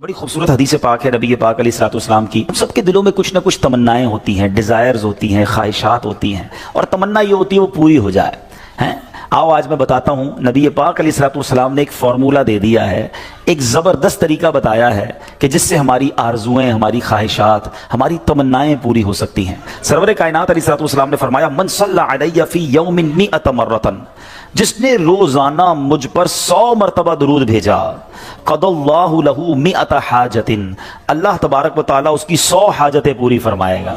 बड़ी खूबसूरत हदीस पाक है नबी पाक अलैहिस्सलाम की। हम सबके दिलों में कुछ ना कुछ तमन्नाएं होती हैं, डिज़ायर्स होती हैं, ख्वाहिशात होती हैं, और तमन्ना ये होती है वो पूरी हो जाए। हैं, आओ आज मैं बताता हूँ, नबी पाक अलैहिस्सलाम ने एक फार्मूला दे दिया है, एक ज़बरदस्त तरीका बताया है कि जिससे हमारी आरजुएं, हमारी ख्वाहिशात, हमारी तमन्नाएं पूरी हो सकती हैं। सरवर कायनात अलैहिस्सलाम ने फरमाया, मन सल्ला अलैया फी यौमिन मिअत मर्रतन, जिसने रोजाना मुझ पर 100 मरतबा दुरूद भेजा, क़दल्लाहु लहू मिअत हाजतिन, अल्लाह तबारक व तआला उसकी 100 हाजतें पूरी फरमाएगा।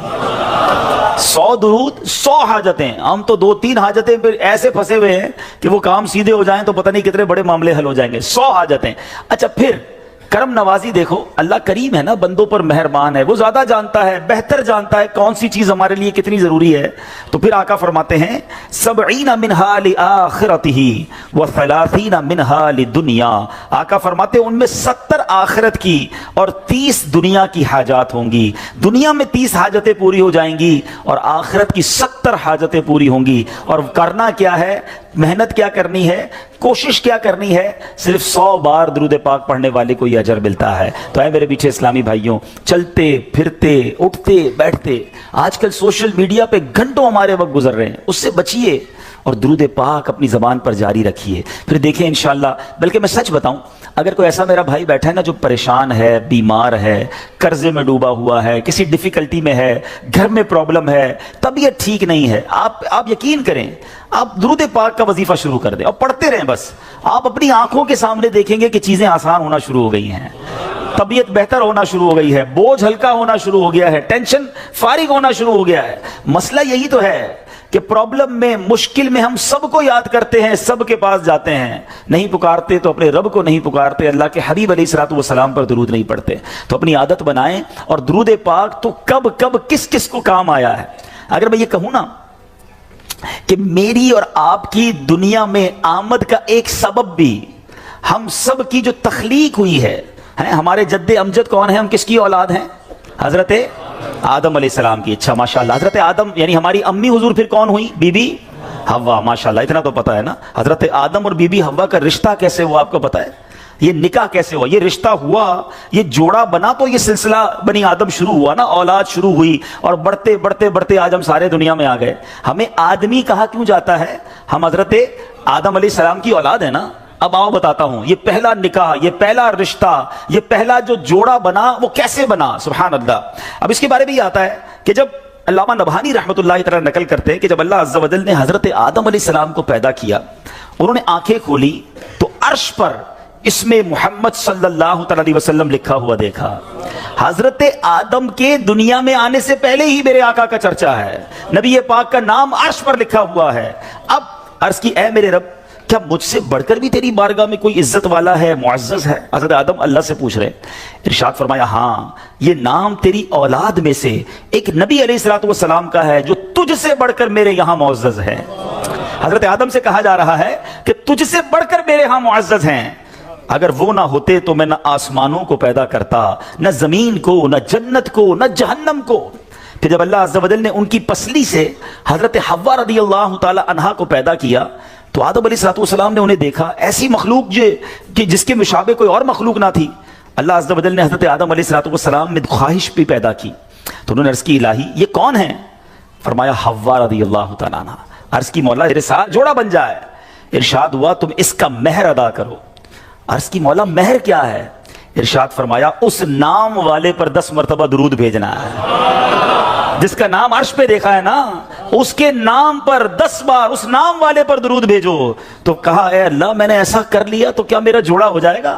100 दुरूद 100 हाजतें। हम तो 2-3 हाजतें फिर ऐसे फंसे हुए हैं कि वो काम सीधे हो जाएं तो पता नहीं कितने बड़े मामले हल हो जाएंगे। 100 हाजतें। अच्छा, फिर करम नवाजी देखो, अल्लाह करीम है ना, बंदों पर मेहरबान है, वो ज्यादा जानता है, बेहतर जानता है कौन सी चीज हमारे लिए कितनी जरूरी है। तो फिर आका फरमाते हैं, सबईना मिनहा लिआखिरतिही व सलासीना मिनहा लिदुनिया। आका फरमाते हैं उनमें 70 आखिरत की और 30 दुनिया की हाजात होंगी। दुनिया में 30 हाजतें पूरी हो जाएंगी और आखिरत की 70 हाजतें पूरी होंगी। और करना क्या है, मेहनत क्या करनी है, कोशिश क्या करनी है, सिर्फ 100 बार दुरूद पाक पढ़ने वाले को यह अजर मिलता है। तो ऐ मेरे पीछे इस्लामी भाइयों, चलते फिरते उठते बैठते आजकल सोशल मीडिया पे घंटों हमारे वक्त गुजर रहे हैं, उससे बचिए और दुरूद पाक अपनी ज़बान पर जारी रखिए। फिर देखें इंशाअल्लाह। बल्कि मैं सच बताऊं, अगर कोई ऐसा मेरा भाई बैठा है ना जो परेशान है, बीमार है, कर्जे में डूबा हुआ है, किसी डिफिकल्टी में है, घर में प्रॉब्लम है, तबीयत ठीक नहीं है, आप यकीन करें, आप दुरूद पाक का वजीफा शुरू कर दें और पढ़ते रहें। बस आप अपनी आंखों के सामने देखेंगे कि चीजें आसान होना शुरू हो गई हैं, तबीयत बेहतर होना शुरू हो गई है, बोझ हल्का होना शुरू हो गया है, टेंशन फारिग होना शुरू हो गया है। मसला यही तो है कि प्रॉब्लम में, मुश्किल में हम सबको याद करते हैं, सबके पास जाते हैं, नहीं पुकारते तो अपने रब को नहीं पुकारते, अल्लाह के हबीब अलैहिस्सलाम पर दुरूद नहीं पढ़ते। तो अपनी आदत बनाएं। और दुरूद पाक तो कब कब किस किस को काम आया है। अगर मैं ये कहूं ना कि मेरी और आपकी दुनिया में आमद का एक सबब भी हम सब की जो तख्लीक हुई है, हमारे जद्दे अमजद कौन है, हम किसकी औलाद हैं, हजरत आदम अलैहिस्सलाम की। अच्छा माशाल्लाह, हजरत आदम यानी हमारी अम्मी हुजूर फिर कौन हुई, बीबी हव्वा। माशाल्लाह, इतना तो पता है ना। हजरत आदम और बीबी हव्वा का रिश्ता कैसे हुआ आपको पता है, ये निकाह कैसे हुआ, ये रिश्ता हुआ, ये जोड़ा बना, तो ये सिलसिला बनी आदम शुरू हुआ ना, औलाद शुरू हुई। और बढ़ते बढ़ते बढ़ते आज हम सारे दुनिया में आ गए। हमें आदमी कहा क्यों जाता है, हम हजरत आदम अलैहिस्सलाम की औलाद है ना। अब आओ बताता हूं, ये पहला निकाह, ये पहला रिश्ता, ये पहला जो जोड़ा बना वो कैसे बना, सुभान अल्लाह। अब इसके बारे में ये आता है कि जब अल्लामा नबहानी रहमतुल्लाहि तआला नकल करते हैं कि जब अल्लाह अज़्ज़ा वजल ने हजरत आदम अलैहिस्सलाम को पैदा किया, उन्होंने आंखें खोली तो अर्श पर इसमें मोहम्मद सल्लल्लाहु अलैहि वसल्लम लिखा हुआ देखा। हजरत आदम के दुनिया में आने से पहले ही मेरे आका का चर्चा है, नबी पाक का नाम अर्श पर लिखा हुआ है। अब अर्श की, ऐ मेरे रब, क्या मुझसे बढ़कर भी तेरी बारगाह में कोई इज्जत वाला है, मुअज़्ज़ज़ है। हज़रत आदम अल्लाह से पूछ रहे, इरशाद फरमाया, हाँ, ये नाम तेरी औलाद में से एक नबी अलैहिस्सलातु वस्सलाम का है जो तुझसे बढ़कर मेरे यहाँ मुअज़्ज़ज़ है। हज़रत आदम से कहा जा रहा है कि तुझसे बढ़कर मेरे यहाँ मुअज़्ज़ज़ हैं। अगर वो ना होते तो मैं न आसमानों को पैदा करता, न जमीन को, न जन्नत को, न जहन्नम को। फिर जब अल्लाह अज़्ज़ा वजल ने उनकी पसली से हज़रत हव्वा रज़ियल्लाहु ताला अन्हा को पैदा किया, तो आदम अलैहिस्सलाम ने उन्हें देखा, ऐसी मखलूक कि जिसके मुशाबे कोई और मखलूक ना थी। अल्लाह अज़्ज़ा वजल ने हज़रत आदम अलैहिस्सलाम में ख्वाहिश भी पैदा की। तो उन्होंने अर्ज़ की, इलाही ये कौन है? फरमाया, हव्वा रज़ियल्लाहु ताला अन्हा। अर्ज़ की, मौला मेरे साथ जोड़ा बन जाए। इरशाद हुआ, तुम इसका महर अदा करो। अर्ज़ की, मौला महर क्या है? इरशाद फरमाया, उस नाम वाले पर 10 मरतबा दुरूद भेजना है, जिसका नाम अर्श पे देखा है ना, उसके नाम पर 10 बार उस नाम वाले पर दुरूद भेजो। तो कहा, ए अल्लाह, मैंने ऐसा कर लिया तो क्या मेरा जोड़ा हो जाएगा,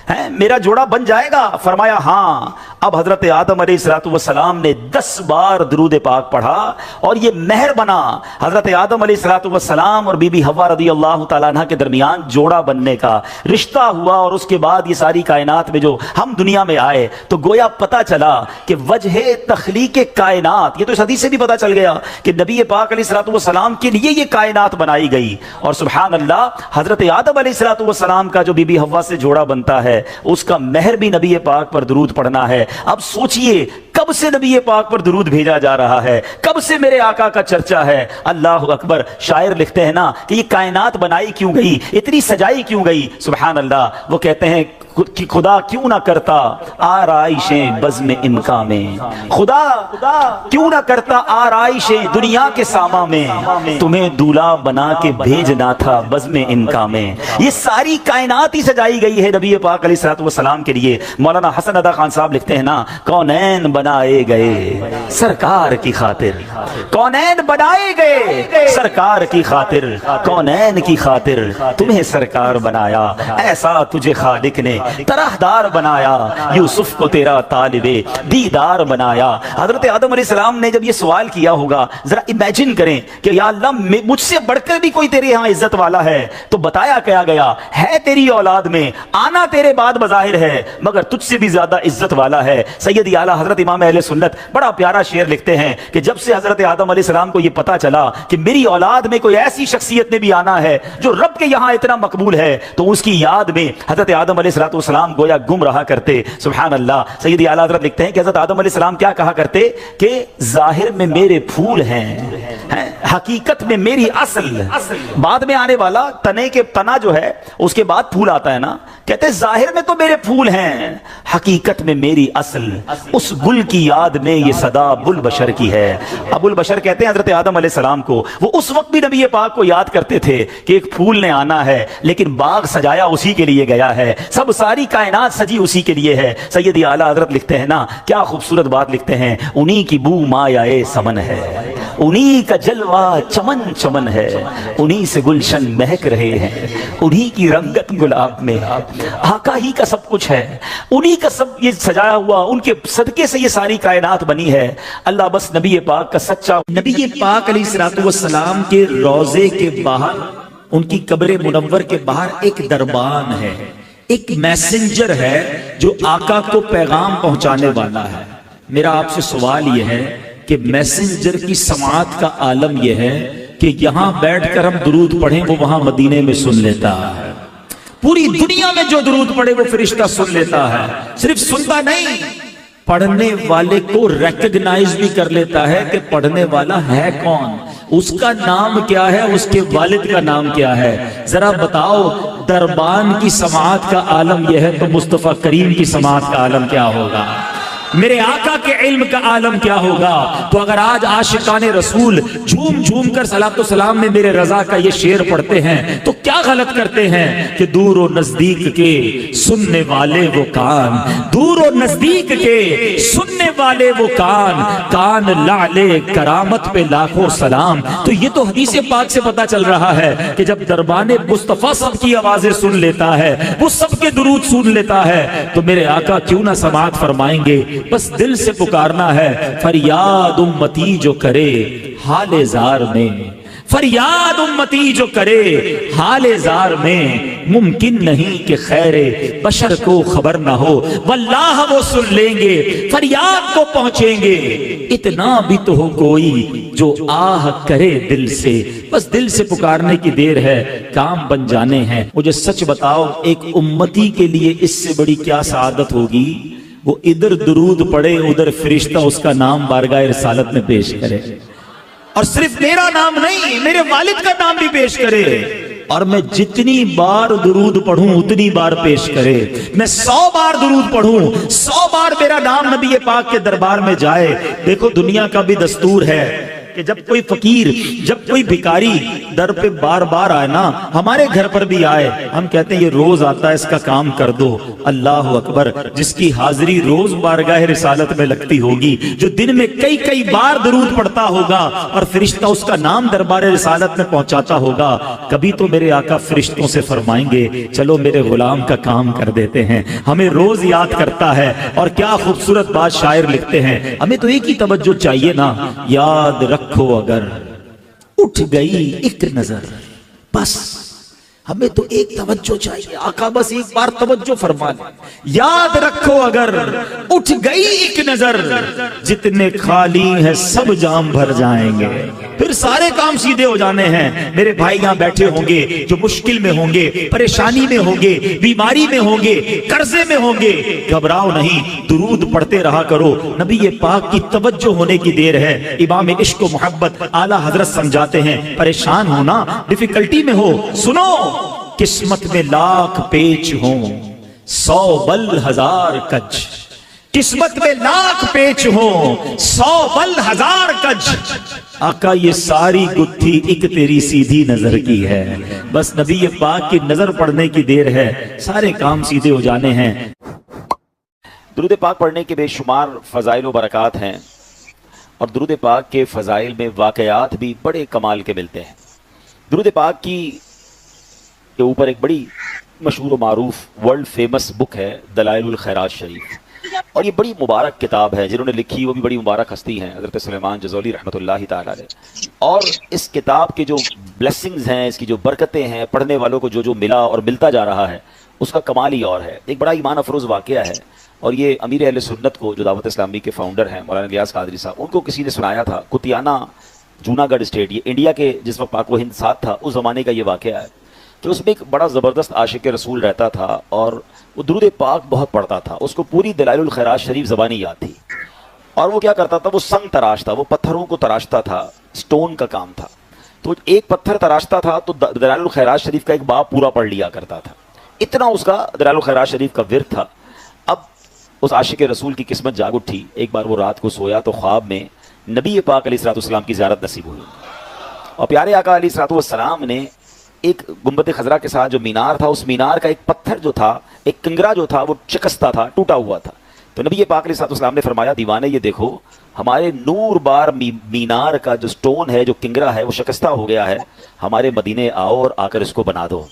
है मेरा जोड़ा बन जाएगा? फरमाया, हाँ। अब हजरत आदम अलैहिस्सलाम ने 10 बार दुरूद पाक पढ़ा और ये महर बना हजरत आदम अलैहिस्सलाम और बीबी हव्वा रज़ियल्लाहु ताला अन्हा के दरमियान जोड़ा बनने का रिश्ता हुआ। और उसके बाद ये सारी कायनात में जो हम दुनिया में आए, तो गोया पता चला कि वजह तख्लीक कायनात, ये तो इस हदीस से भी पता चल गया कि नबी पाक अलैहिस्सलाम के लिए ये कायनात बनाई गई। और सुभान अल्लाह, हजरत आदम अलैहिस्सलाम का जो बीबी हव्वा से जोड़ा बनता है, उसका महर भी नबी पाक पर दुरूद पढ़ना है। अब सोचिए, कब से नबी पाक पर दुरूद भेजा जा रहा है, कब से मेरे आका का चर्चा है। अल्लाह अकबर। शायर लिखते हैं ना कि ये कायनात बनाई क्यों गई, इतनी सजाई क्यों गई, सुभान अल्लाह। वो कहते हैं, कि खुदा क्यों ना करता आराइशें बज़्म इनका में, खुदा क्यों ना करता आराइशें दुनिया के सामा में, तुम्हें दूल्हा बना के भेजना था बज़्म इनका में। ये सारी कायनात ही सजाई गई है नबी पाक अलैहिस्सलाम के लिए। मौलाना हसन अदा खान साहब लिखते हैं ना, कौनैन बनाए गए सरकार की खातिर, कौनैन बनाए गए सरकार की खातिर, कौनैन की खातिर तुम्हें सरकार बनाया, ऐसा तुझे खालिक ने तरहदार बनाया, यूसुफ को तेरा तालिबे दीदार बनाया। हजरत आदम अलैहिस्सलाम ने जब ये सवाल किया होगा, जरा इमेजिन करें कि या अल्लाह मुझसे बढ़कर भी कोई तेरे यहाँ इज्जत वाला है, तो बताया क्या गया है तेरी औलाद में, आना तेरे बाद बज़ाहिर है मगर तुझसे भी ज्यादा इज्जत वाला है। सैयद आला हजरत इमाम अहले सुन्नत बड़ा प्यारा शेर लिखते हैं कि जब से हजरत आदम अलैहिस्सलाम को ये पता चला कि मेरी औलाद में कोई ऐसी शख्सियत ने भी आना है जो रब के यहाँ इतना मकबूल है, तो उसकी याद में हजरत आदम अलैहिस्सलाम गोया गुम रहा करते। सुभान अल्लाह। सैयद आला हजरत लिखते हैं कि हजरत आदम अलैहिस्सलाम क्या कहा करते कि जाहिर में मेरे फूल हैं, हकीकत में मेरी असल। बाद में आने वाला तने के तना जो है उसके बाद फूल आता है ना, कहते जाहिर में तो मेरे फूल हैं, हकीकत में मेरी असल। उस गुल की याद में ये सदा अबुल बशर की है। अबुल बशर कहते हैं हजरत आदम अलैहिस्सलाम को, वो उस वक्त भी नबी पाक को याद करते थे कि एक फूल ने आना है, लेकिन बाग सजाया उसी के लिए गया है, सब सारी कायनात सजी उसी के लिए है। सैयद आला हजरत लिखते हैं ना, क्या खूबसूरत बात लिखते हैं, उन्हीं की बू मायाए समन है, उन्हीं का जलवा चमन चमन है, उन्हीं से गुलशन महक रहे हैं, उन्हीं की रंगत गुलाब में, आका ही का सब कुछ है, उन्हीं का सब ये सजाया हुआ, उनके सदके से ये सारी कायनात बनी है। अल्लाह बस नबी पाक का सच्चा, नबी पाक अलैहिस्सलाम के रोजे के बाहर, उनकी कब्र मुनव्वर के बाहर एक दरबान है, एक मैसेंजर है जो आका को पैगाम पहुंचाने वाला है। मेरा आपसे सवाल यह है कि मैसेंजर की समाअत का आलम यह है कि यहां बैठकर हम दुरूद पढ़ें वो वहां मदीने में सुन लेता है, पूरी दुनिया में जो दुरूद पढ़े वो फरिश्ता सुन लेता है। सिर्फ सुनता नहीं, पढ़ने वाले को रिकॉग्नाइज भी कर लेता है कि पढ़ने वाला है कौन, उसका नाम क्या है, उसके वालिद का नाम क्या है। जरा बताओ, दरबान की समाअत का आलम यह है तो मुस्तफा करीम की समाअत का आलम क्या होगा, मेरे आका के इल्म का आलम क्या होगा। तो अगर आज आशिकाने रसूल झूम झूम कर सलातो सलाम में मेरे रजा का ये शेर पढ़ते हैं तो क्या गलत करते हैं कि दूर और नजदीक के सुनने वाले वो कान, दूर और नजदीक के सुनने वाले वो कान, कान लाले करामत पे लाखों सलाम। तो ये तो हदीस पाक से पता चल रहा है कि जब दरबाने मुस्तफा सबकी आवाजें सुन लेता है, वो सबके दुरूद सुन लेता है, तो मेरे आका क्यों ना समाअत फरमाएंगे। बस दिल से पुकारना है, फरियाद उम्मती जो करे हाले जार में, फरियाद उम्मती जो करे हाले जार में, मुमकिन नहीं कि खैरे बशर को खबर ना हो, वल्लाह वो सुन लेंगे, फरियाद को पहुंचेंगे। इतना भी तो हो कोई जो आह करे दिल से, बस दिल से पुकारने की देर है, काम बन जाने हैं। मुझे सच बताओ, एक उम्मती के लिए इससे बड़ी क्या सआदत होगी, वो इधर दुरूद पढ़े उधर फरिश्ता उसका नाम बारगाह रिसालत में पेश करे, और सिर्फ मेरा नाम नहीं, मेरे वालिद का नाम भी पेश करे। और मैं जितनी बार दुरूद पढ़ूं उतनी बार पेश करे। मैं 100 बार दुरूद पढ़ूं, 100 बार मेरा नाम नबी पाक के दरबार में जाए। देखो, दुनिया का भी दस्तूर है कि जब कोई फकीर, जब कोई भिखारी दर पे बार बार आए ना, हमारे घर पर भी आए, हम कहते हैं ये रोज आता है, इसका काम कर दो। अल्लाह अकबर, जिसकी हाजिरी रोज बारगाह रिसालत में लगती होगी, जो दिन में कई कई बार दुरूद पढ़ता होगा और फरिश्ता उसका नाम दरबार रिसालत में पहुंचाता होगा, कभी तो मेरे आका फरिश्तों से फरमाएंगे चलो मेरे गुलाम का काम कर देते हैं। हमें रोज याद करता है। और क्या खूबसूरत बात शायर लिखते हैं, हमें तो एक ही तवज्जो चाहिए ना, याद रखो अगर उठ गई एक नजर, बस हमें तो एक तवज्जो चाहिए, आका बस एक बार तवज्जो फरमा ले। याद रखो अगर उठ गई एक नजर, जितने खाली है सब जाम भर जाएंगे, फिर सारे काम सीधे हो जाने हैं। मेरे भाई यहाँ बैठे होंगे जो मुश्किल में होंगे, परेशानी में होंगे, बीमारी में होंगे, कर्जे में होंगे, घबराओ नहीं, दुरूद पढ़ते रहा करो। नबी ये पाक की तवज्जो होने की देर है। इमाम इश्क व मोहब्बत आला हजरत समझाते हैं, परेशान हो ना, डिफिकल्टी में हो, सुनो, किस्मत में लाख पेच हो, 100 बल 1000 कज, किस्मत में लाख पेच हो 100 बल 1000 कज। आका ये सारी गुत्थी एक तेरी सीधी नजर की है, बस नबी पाक की नजर पड़ने की देर है, सारे काम सीधे हो जाने हैं। दुरूद पाक पढ़ने के बेशुमार फ़ज़ाइल व बरक़ात हैं, और दुरूद पाक के फ़ज़ाइल में वाक़यात भी बड़े कमाल के मिलते हैं। दुरूद पाक के ऊपर एक बड़ी मशहूर व मारूफ वर्ल्ड फेमस बुक है दलाइलुल खैरात शरीफ, और ये बड़ी मुबारक किताब है। जिन्होंने लिखी वो भी बड़ी मुबारक हस्ती हैं, हज़रत सुलेमान जज़ोली रहमतुल्लाहि ताला अलैह। और इस किताब के जो ब्लेसिंग्स हैं, इसकी जो बरकतें हैं, पढ़ने वालों को जो जो मिला और मिलता जा रहा है, उसका कमाल ही और है। एक बड़ा ईमान अफरोज़ वाक़या है, और ये अमीर अहले सुन्नत को, जो दावत इस्लामी के फाउंडर हैं मौलाना इलियास कादरी साहब, उनको किसी ने सुनाया था। कुतियाना जूनागढ़ स्टेट, ये इंडिया के जिस वक्त पाक व हिंद साथ था उस ज़माने का ये वाक़या है कि उसमें एक बड़ा ज़बरदस्त आशिक रसूल रहता था, और वो दुरूद पाक बहुत पढ़ता था। उसको पूरी दलाइलुल खैरात शरीफ ज़बानी याद थी, और वो क्या करता था, वो संग तराशता, वो पत्थरों को तराशता था, स्टोन का काम था। तो एक पत्थर तराशता था तो दलाइलुल खैरात शरीफ का एक बाब पूरा पढ़ लिया करता था, इतना उसका दलाइलुल खैरात शरीफ का विर्द था। अब उस आशिक रसूल की किस्मत जाग उठी। एक बार वो रात को सोया तो ख्वाब में नबी पाक अलैहिस्सलाम की ज़ियारत नसीब हुई, और प्यारे आका अलैहिस्सलाम ने एक गुंबद खजरा के साथ जो मीनार था, उस मीनार का एक पत्थर जो था, एक किंगरा जो था, वो शिकस्ता था, टूटा हुआ था। तो नबी पाक अलैहिस्सलाम ने फरमाया, दीवाने ये देखो, हमारे नूर बार मीनार का जो स्टोन है, जो किंगरा है, वो शिकस्ता हो गया है, हमारे मदीने आओ और आकर इसको बना दो।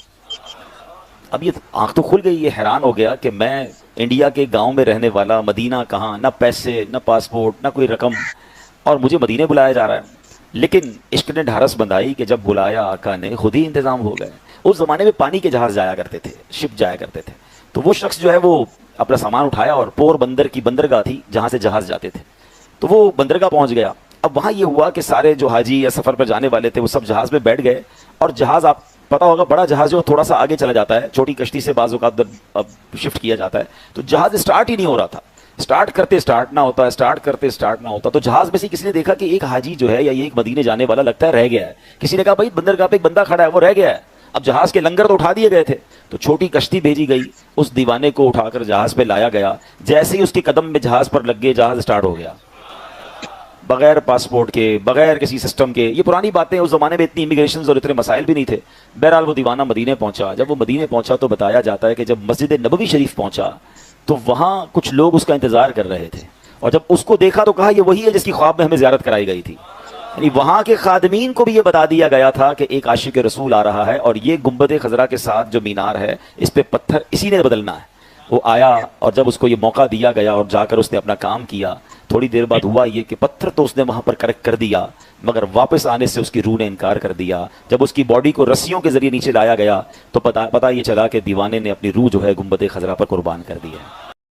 अब ये आंख तो खुल गई, ये हैरान हो गया कि मैं इंडिया के गांव में रहने वाला, मदीना कहाँ, ना पैसे, ना पासपोर्ट, ना कोई रकम, और मुझे मदीने बुलाया जा रहा है। लेकिन इश्क ने ढारस बंधाई कि जब बुलाया आका ने, खुद ही इंतज़ाम हो गए। उस ज़माने में पानी के जहाज़ जाया करते थे, शिप जाया करते थे। तो वो शख्स जो है वो अपना सामान उठाया और पोर बंदर की बंदरगाह थी जहाँ से जहाज़ जाते थे, तो वो बंदरगाह पहुँच गया। अब वहाँ ये हुआ कि सारे जो हाजी या सफ़र पर जाने वाले थे वो सब जहाज़ में बैठ गए, और जहाज़, आप पता होगा बड़ा जहाज़ जो थोड़ा सा आगे चला जाता है, छोटी कश्ती से बाज़ औक़ात अब शिफ्ट किया जाता है, तो जहाज़ स्टार्ट ही नहीं हो रहा था। स्टार्ट करते स्टार्ट ना होता, स्टार्ट करते स्टार्ट ना होता। तो जहाज़ में से किसी ने देखा कि एक हाजी जो है या ये एक मदीने जाने वाला लगता है रह गया है। किसी ने कहा भाई बंदरगाह पे एक बंदा खड़ा है, वो रह गया है। अब जहाज़ के लंगर तो उठा दिए गए थे, तो छोटी कश्ती भेजी गई, उस दीवाने को उठाकर जहाज़ पे लाया गया। जैसे ही उसके कदम में जहाज़ पर लग गए, जहाज़ स्टार्ट हो गया, बगैर पासपोर्ट के, बगैर किसी सिस्टम के। ये पुरानी बातें, उस ज़माने में इतनी इमिग्रेशन और इतने मसाइल भी नहीं थे। बहरहाल वो दीवाना मदीने पहुंचा। जब वो मदीने पहुंचा तो बताया जाता है कि जब मस्जिद नबवी शरीफ पहुंचा तो वहाँ कुछ लोग उसका इंतज़ार कर रहे थे, और जब उसको देखा तो कहा ये वही है जिसकी ख्वाब में हमें ज़ियारत कराई गई थी। यानी वहाँ के खादमीन को भी ये बता दिया गया था कि एक आशिक रसूल आ रहा है, और ये गुंबद खजरा के साथ जो मीनार है, इस पे पत्थर इसी ने बदलना है। वो आया, और जब उसको ये मौका दिया गया और जाकर उसने अपना काम किया, थोड़ी देर बाद हुआ ये कि पत्थर तो उसने वहाँ पर करेक्ट कर दिया, मगर वापस आने से उसकी रूह ने इनकार कर दिया। जब उसकी बॉडी को रस्सियों के जरिए नीचे लाया गया तो पता ये चला कि दीवाने ने अपनी रूह जो है गुंबद खजरा पर कुर्बान कर दी है।